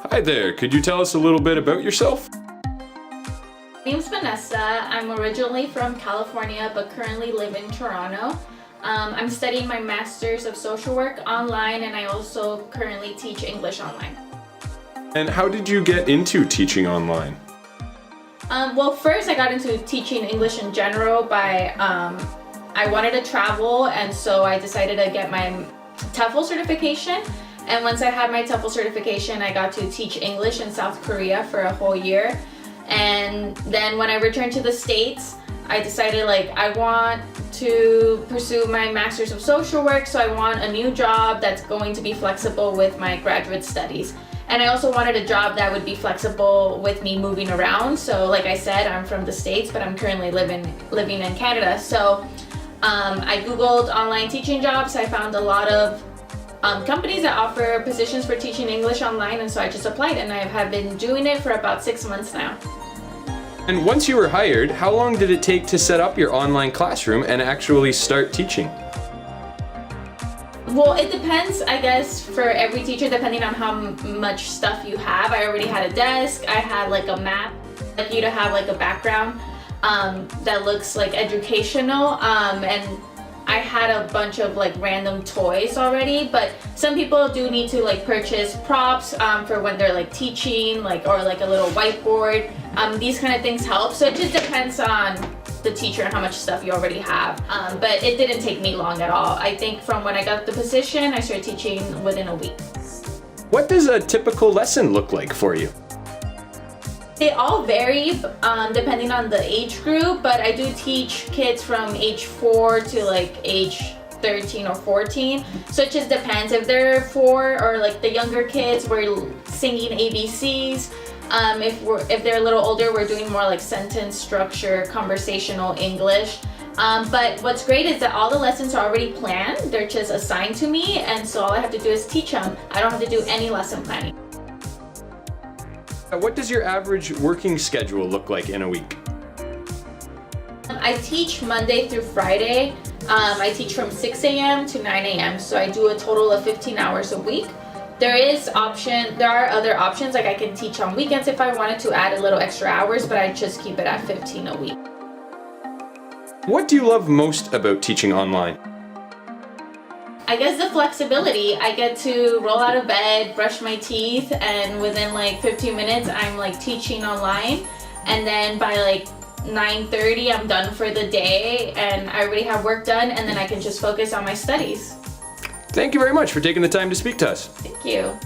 Hi there, could you tell us a little bit about yourself? My name's Vanessa. I'm originally from California but currently live in Toronto. I'm studying my Master's of Social Work online, and I also currently teach English online. And how did you get into teaching online? Well, first I got into teaching English in general by, I wanted to travel, and so I decided to get my TOEFL certification. And once I had my TOEFL certification, I got to teach English in South Korea for a whole year. And then when I returned to the States, I decided I want to pursue my Master's of Social Work, so I want a new job that's going to be flexible with my graduate studies. And I also wanted a job that would be flexible with me moving around. So like I said, I'm from the States, but I'm currently living in Canada. So I Googled online teaching jobs. I found a lot of companies that offer positions for teaching English online, and so I just applied, and I have been doing it for about 6 months now. And once you were hired, how long did it take to set up your online classroom and actually start teaching? Well, it depends, I guess, for every teacher, depending on how much stuff you have. I already had a desk, I had a map, you to have a background that looks educational, and I had a bunch of random toys already, but some people do need to purchase props for when they're teaching, or a little whiteboard. These kind of things help, so it just depends on the teacher and how much stuff you already have. But it didn't take me long at all. I think from when I got the position, I started teaching within a week. What does a typical lesson look like for you? They all vary depending on the age group, but I do teach kids from age 4 to age 13 or 14. So it just depends. If they're 4 or the younger kids, we're singing ABCs. If they're a little older, we're doing more sentence structure, conversational English. But what's great is that all the lessons are already planned. They're just assigned to me, and so all I have to do is teach them. I don't have to do any lesson planning. What does your average working schedule look like in a week? I teach Monday through Friday. I teach from 6 a.m. to 9 a.m. So I do a total of 15 hours a week. There are other options, I can teach on weekends if I wanted to add a little extra hours, but I just keep it at 15 a week. What do you love most about teaching online? I guess the flexibility. I get to roll out of bed, brush my teeth, and within 15 minutes I'm teaching online, and then by 9:30 I'm done for the day and I already have work done, and then I can just focus on my studies. Thank you very much for taking the time to speak to us. Thank you.